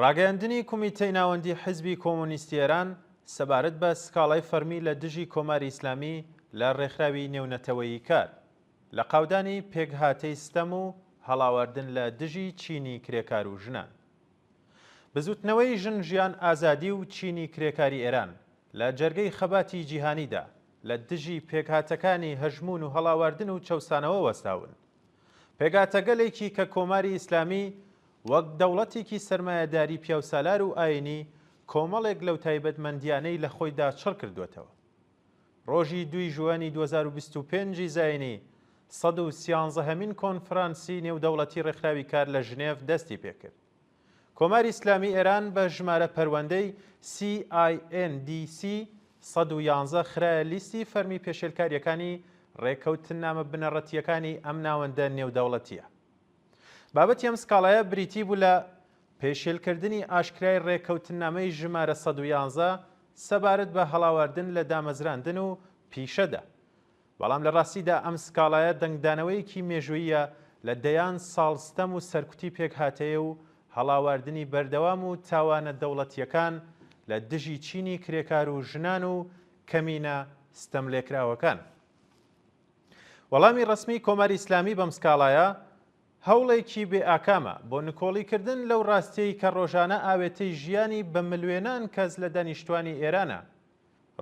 ڕاگەیاندنی کومیتەی ناوەندی حیزبی کۆمۆنیستی ئێران سەبارەت بە سکاڵای فەرمی لە دژی کۆماری ئیسلامی لە ڕێکخراوی نێونەتەوەیی کار لە قاودانی پێکهاتەی ستەم و هەڵاوەردن لە دژی چینی کرێکار و ژنان. بزوتنەوەی ژن ژیان ئازادی و چینی کرێکاری ئێران لە جەرگەی خەباتی جیهانیدا لە دژی پێکهاتەکانی هەژمون و هەڵاوەردن و چەوسانەوە وەستاون. پێکهاتەگەلێکی کە کۆماری ئیسلامی وەک دەوڵەتێکی سەرمایەداری پیاوسالار و ئاینی کۆمەڵێک لەو تایبەتمەندیانەی لە خۆیدا چڕ کردوێتەوە. ڕۆژی 2 ژوئانی 2025 زاینی 113هەمین کۆنفرانسی نێودەوڵەتی ڕێکخراوی کار لە ژنێڤ دەستی پێکرد. کۆماری ئیسلامی ئێران بە ژمارە پەروەندەی CINDC 111 خرایە لیستی فەرمی پێشێلکاریەکانی ڕێکەوتنامە بنەڕەتیەکانی ئەم ناوەندە نێودەوڵەتیە. بابەتی ئەم سکاڵایە بریتی بوو لە پێشێلکردنی ئاشکرای ڕێکەوتنامەی ژمارە 111 سەبارەت بە هەڵاوەردن لە دامەزراندن و پیشەدا. بەڵام لە ڕاستیدا ئەم سکاڵایە دەنگدانەوەیەکی مێژوویە لە دەیان ساڵستەم و سەرکوتی پێکهاتەیە و هەڵاوەردنی بەردەوام و تاوانە دەوڵەتیەکان لە دژی چینی کرێکار و ژنان و کەمینە ستەم لێکراوەکان. وەڵامی ڕسمی کۆماری ئیسلامی بەم سکاڵایە هەوڵێکی بێ ئاکامە بۆ نکۆڵیکردن لەو ڕاستیەی کە ڕۆژانە ئاوێتەی ژیانی بە ملیۆنان کەس لە دانیشتوانی ئێرانە.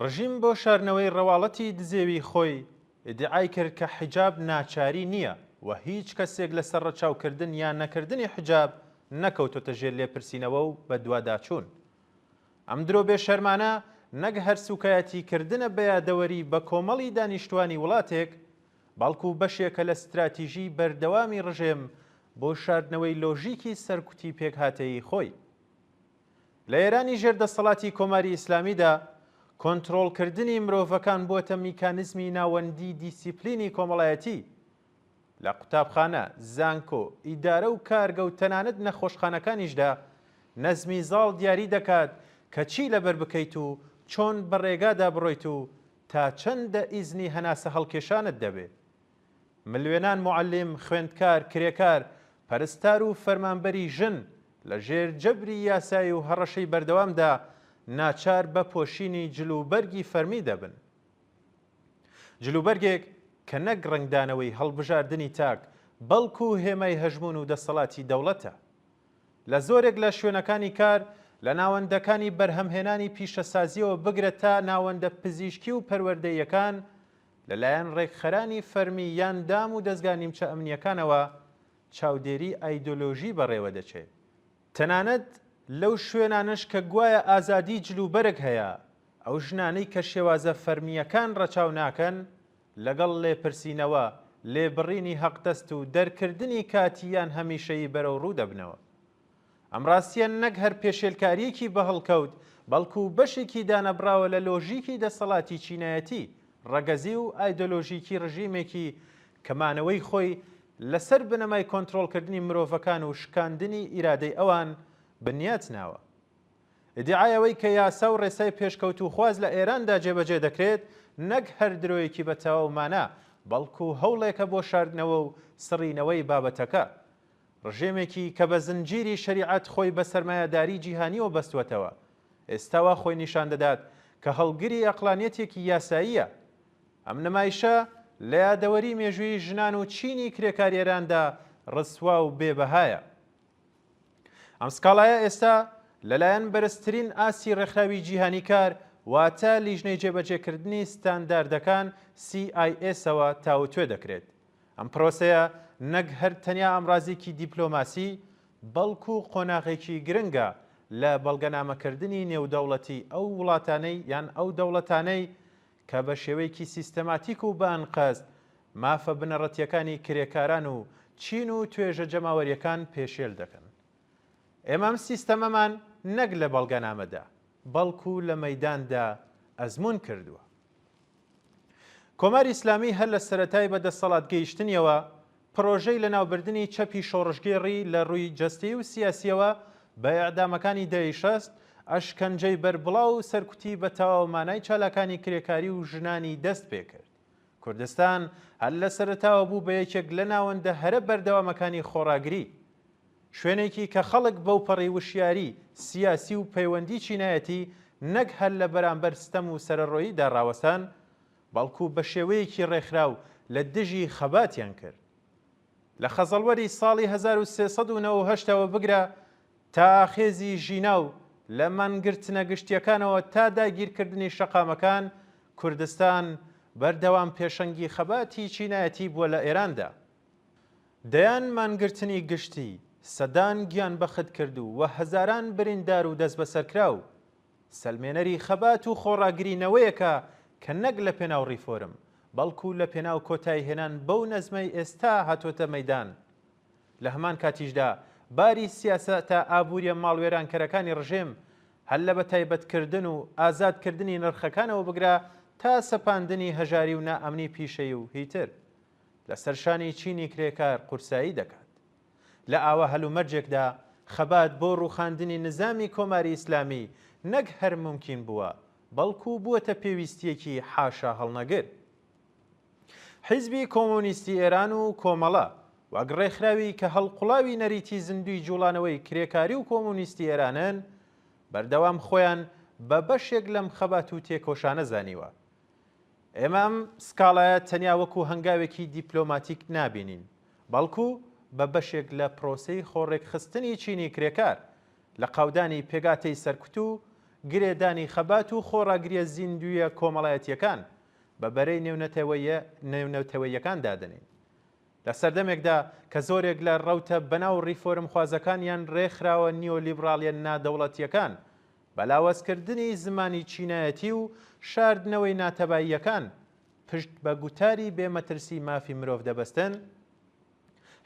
ڕژیم بۆ شارنەوەی ڕەواڵەتی دزێوی خۆی ئیدعای کرد کە حیجاب ناچاری نییە و هیچ کەسێک لەسەر ڕەچاوکردن یان نەکردنی حیجاب نەکەوتۆتە ژێر لێپرسینەوە و بە دوواداچوون. ئەم درۆ بێ شەرمانە نەک هەر سوکایەتی کردنە بە یادەوەری بە کۆمەڵی دانیشتوانی وڵاتێک، بەڵکو بەشێکە لە استراتیژی بەردەوامی ڕژێم بۆ شاردنەوەی لۆژیکی سەرکوتی پێکهاتەیی خۆی. لە ئێرانی ژێردەسەڵاتی کۆماری ئیسلامیدا کۆنتڕۆڵکردنی مرۆڤەکان بۆتە میکانیزمی ناوەندی دیسیپلینی کۆمەڵایەتی. لە قوتابخانە، زانکۆ، ئیدارە و کارگە و تەنانەت نەخۆشخانەکانیشدا نەزمی زاڵ دیاری دەکات کە چی لەبەر بکەیت و چۆن بەڕێگادا بڕۆیت و تا چەندە ئیزنی هەناسە هەڵکێشانت دەبێت. ملیۆنان معەلیم، خوێندکار، کرێکار، پەرستار و فەرمانبەری ژن لە ژێر جەبری یاسایی و هەڕەشەی بەردەوامدا ناچار بە پۆشینی جلوبەرگی فەرمی دەبن. جلوبەرگێک کە نەک ڕنگدانەوەی هەڵبژاردننی تاک بەڵکو و هێمای هەژمون و دەسەڵاتی دەوڵەتە. لە زۆرێک لە شوێنەکانی کار لە ناوەندەکانی بەرهەمهێنانی پیشەسازیەوە بگرێت تا ناوەندە پزیشکی و پەروەردەیەکان لەلایەن ڕێکخەرانی فەرمی یان دام و دەستگا نیمچە ئەمنیەکانەوە چاودێری ئایدۆلۆژی بەڕێوە دەچێت. تەنانەت لەو شوێنانش کە گوایە ئازادی جلوبەرگ هەیە، ئەو ژنانەی کە شێوازە فەرمیەکان ڕەچاو ناکەن لەگەڵ لێپرسینەوە، لێبڕینی هەقدەست و دەرکردنی کاتیان هەمیشەیی بەرەو ڕوو دەبنەوە. ئەم ڕاستیە نەک هەر پێشێلکاریەکی بەهەڵکەوت بەڵکو بەشێکی دانەبراوە لە لۆژیکی دەسەڵاتی چینایەتی، ڕەگەزی و ئایدۆلۆژیکی ڕژیمێکی کەمانەوەی خۆی لەسەر بنەمای کۆنتڕۆڵکردنی مرۆڤەکان و شکاندنی ئیرادەی ئەوان بنیات ناوە. ئیدعایەوەی کە یاسا و ڕێسای پێشکەوت و خواز لە ئێراندا جێبەجێ دەکرێت نەک هەر درۆیەکی بەتەواومانە بەڵکو هەوڵێکە بۆ شاردنەوە و سڕینەوەی بابەتەکە. ڕژێمێکی کە بە زنجیری شەریعەت خۆی بە سەرمایەداری جیهانیەوە بەستوەتەوە ئێستاوا خۆی نیشان دەدات کە هەڵگری ئەقلانیەتێکی یاساییە. ئەم نمایشە لە یادەوەری مێژووی ژنان و چینی کرێکاری ئێراندا ڕسوا و بێبەهایە. ئەم سکاڵایە ئێستا لەلایەن بەرزترین ئاسی ڕێکخراوی جیهانی کار واتە لیژنەی جێبەجێکردنی ستانداردەکان CIS-ەوە تاوتوێ دەکرێت. ئەم پرۆسەیە نەک هەر تەنیا ئەمڕازێکی دیپلۆماسی بەڵکو قۆناغێکی گرنگە لە بەڵگەنامەکردنی نێودەوڵەتی ئەو وڵاتانەی یان ئەو دەوڵەتانەی کە بە شێوەیەکی سیستەماتیک و بانقەست مافە بنەڕەتیەکانی کرێکاران و چین و توێژە جەماوەریەکان پێشێل دەکەن. ئێمە ئەم سیستەمەمان نەک لە بەڵگەنامەدا بەڵکو لە مەیداندا ئەزمون کردووە. کۆماری ئیسلامی هەر لە سەرەتای بەدەسەڵات گەیشتنیەوە پرۆژەی لە ناوبردنی چەپی شۆڕژگێڕی لە ڕووی جەستەیی و سیاسیەوە بە ئیعدامەکانی دەیشەست ئەشکەنجەی بەربڵاو و سەرکوتی بە تەواومانای چالاکانی کرێکاری و ژنانی دەست پێ کرد. کوردستان هەر لە سەرەتاوە بوو بە یەکێک لە ناوەندە هەرە بەردەوامەکانی خۆڕاگری. شوێنێکی کە خەڵک بەو پەڕی وشیاری سیاسی و پەیوەندی چینایەتی نەک هەر لە بەرامبەر ستەم و سەرەڕۆییدا ڕاوەستان بەڵکو بە شێوەیەکی ڕێکخراو لە دژی خەباتیان کرد. لە خەزەڵوەری ساڵی 1398ەوە بگرە تا ئاخێزی ژیناو لە مانگرتنە گشتیەکانەوە تا داگیرکردنی شەقامەکان کوردستان بەردەوام پێشەنگی خەباتی چینایەتی بووە لە ئێراندا. دەیان مانگرتنی گشتی سەدان گیان بەخت کرد و هەزاران بریندار و دەست بەسەرکراو سەلمێنەری خەبات و خۆڕاگرینەوەیەکە کە نەک لە پێناو ڕیفۆرم بەڵکو لە پێناو کۆتایی هێنان بەو نەزمەی ئێستا هاتۆتە مەیدان. لە هەمان کاتیشدا باری سیاسەتە ئابووریە ماڵوێرانکەرەکانی ڕژێم هەر لە بەتایبەتکردن و ئازادکردنی نرخەکانەوە بگرە تا سەپاندنی هەژاری و نائەمنی پیشەی و هیتر لە سەرشانی چینی کرێکار قورسایی دەکات. لە ئاوا هەلومەرجێکدا خەبات بۆ ڕووخاندنی نظامی کۆماری ئیسلامی نەک هەر ممکن بووە بەڵکو بووەتە پێویستیەکی حاشا هەڵنەگر. حیزبی کۆمۆنیستی ئێران و کۆمەڵە وەک ڕێکخراوی کە هەڵقوڵاوی نەریتی زیندوی جوڵانەوەی کرێکاری و کۆمۆنیستی ئێرانن بەردەوام خۆیان بە بەشێک لەم خەبات و تێکۆشانە زانیوە. ئێمە ئەم سکاڵایە تەنیا وەکو هەنگاوێکی دیپلۆماتیک نابینین بەڵکو بە بەشێک لە پرۆسەی خۆڕێکخستنی چینی کرێکار لە قاودانی پێگاتەی سەرکوت و گرێدانی خەبات و خۆڕاگریە زیندویە کۆمەڵایەتیەکان بە بەرەی نێونەتەوەیەکان دادنین. لە سەردەمێکدا کە زۆرێک لە ڕەوتە بەناو ڕیفۆرم خوازەکانیان ڕێکخراوە نیۆلیبراڵیە نادەوڵەتیەکان بەلاوەزکردنی زمانی چینایەتی و شاردنەوەی ناتەباییەکان پشت بە گوتاری بێمەترسی مافی مرۆڤ دەبەستن،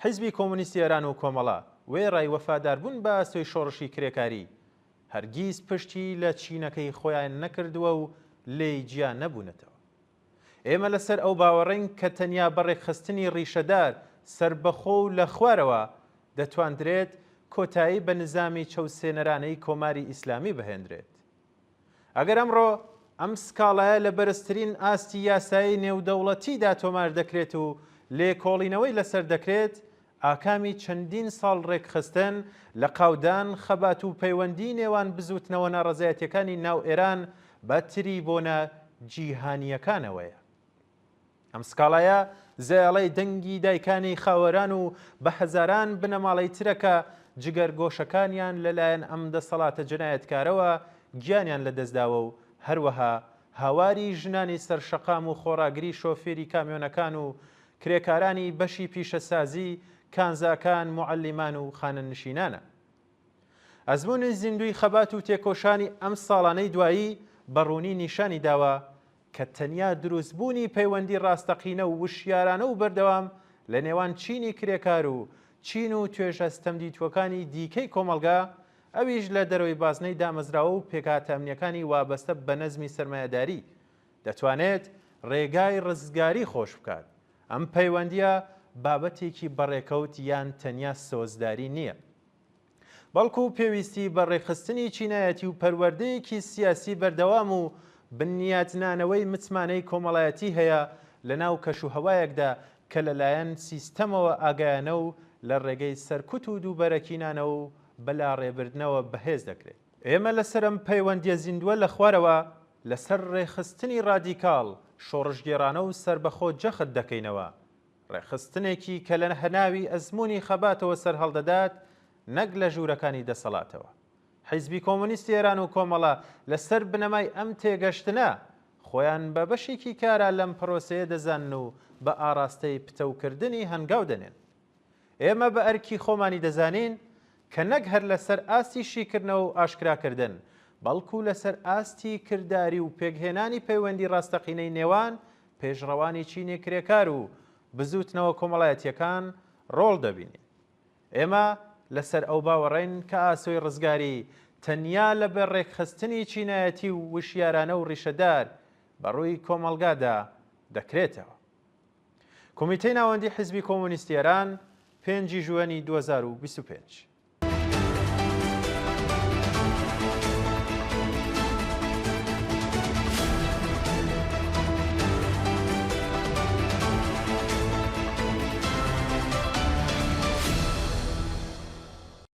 حیزبی کۆمۆنیستی ئێران و کۆمەڵە وێڕای وەفاداربوون بە ئاستۆی شۆڕشی کرێکاری هەرگیز پشتی لە چینەکەی خۆیان نەکردووە و لێی گیان نەبوونەتەوە. ئێمە لەسەر ئەو باوەڕین کە تەنیا بەڕێکخستنی ڕیشەدار سربەخۆ و لە خوارەوە دەتواندرێت کۆتایی بە نظامی چەوسێنەرانەی کۆماری ئیسلامی بهێنرێت. ئەگەر ئەمڕۆ ئەم سکاڵایە لە بەرزترین ئاستی یاسایی نێودەوڵەتیدا تۆمار دەکرێت و لێکۆڵینەوەی لەسەر دەکرێت، ئاکامی چەندین ساڵ ڕێکخستن لە قاودان خەبات و پەیوەندی نێوان بزوتنەوە ناڕەزایەتیەکانی ناو ئێران بە تریبۆنە جیهانیەکانەوەیە. ئەم سکاڵایە زەیاڵەی دەنگی دایکانی خاوەران و بە هەزاران بنەماڵەی ترەکە جگەرگۆشەکانیان لەلایەن ئەم دەسەڵاتە جنایەتکارەوە گیانیان لەدەستداوە و هەروەها هاواری ژنانی سەرشەقام و خۆڕاگری شۆفێری کامیۆنەکان و کرێکارانی بەشی پیشەسازی کانزاکان، موعەلیمان و خانەنشینانە. ئەزموونی زیندوی خەبات و تێکۆشانی ئەم ساڵانەی دوایی بەڕوونی نیشانی داوە کە تەنیا دروستبوونی پەیوەندی ڕاستەقینە و وشیارانە و بەردەوام لە نێوان چینی کرێکار و چین و توێژە ستەمدیتوەکانی دیکەی کۆمەلگا، ئەویش لە دەرەوەی بازنەی دامەزراوە و پێکهاتە ئەمنیەکانی وابەستە بە نەزمی سەرمایەداری دەتوانێت ڕێگای ڕزگاری خۆش بکات. ئەم پەیوەندیە بابەتێکی بەڕێکەوت یان تەنیا سۆزداری نییە، بەڵکو پێویستی بەڕێخستنی چینایەتی و پەروەردەیەکی سیاسی بەردەوام و بنیاتنانەوەی متمانەی کۆمەڵایەتی هەیە لە ناو کەشوهەوایەکدا کە لەلایەن سیستەمەوە ئاگایانە و لە ڕێگەی سەرکوت و دووبەرەکینانە و بەلا ڕێبردنەوە بەهێز دەکرێت. ئێمە لەسەر ئەم پەیوەندیە زیندووە لە خوارەوە لەسەر ڕێخستنی ڕادیکاڵ شۆڕشگێڕانە و سربەخۆ جەخت دەکەینەوە، ڕێخستنێکی کە لە هەناوی ئەزمموی خەباتەوە سەر هەڵدەدات نەک لە ژوورەکانی دەسەڵاتەوە. حیزبی کۆمۆنیستی ئێران و کۆمەڵە لەسەر بنەمای ئەم تێگەشتنە خۆیان بە بەشێکی کارە لەم پرۆسەیە دەزانن و بە ئاراستەی پتەوکردنی هەنگاو دەنێن. ئێمە بە ئەرکی خۆمانی دەزانین کە نەک هەر لەسەر ئاستی شیکردنەوە و ئاشکراکردن بەڵکو لەسەر ئاستی کردداری و پێکهێنانی پەیوەندی ڕاستەقینەی نێوان پێشڕەوانی چینی کرێکار و بزوتنەوە کۆمەڵایەتیەکان ڕۆڵ دەبینین. ئێمە لەسەر ئەو باوەڕین کە ئاسۆی ڕزگاری تەنیا لە بەڕێکخستنی چینایەتی و وشیارانە و ڕیشەدار بەڕووی کۆمەلگادا دەکرێتەوە. کۆمیتەی ناوەندی حیزبی کۆمۆنیستی ئێران 5 ژوئنی 2025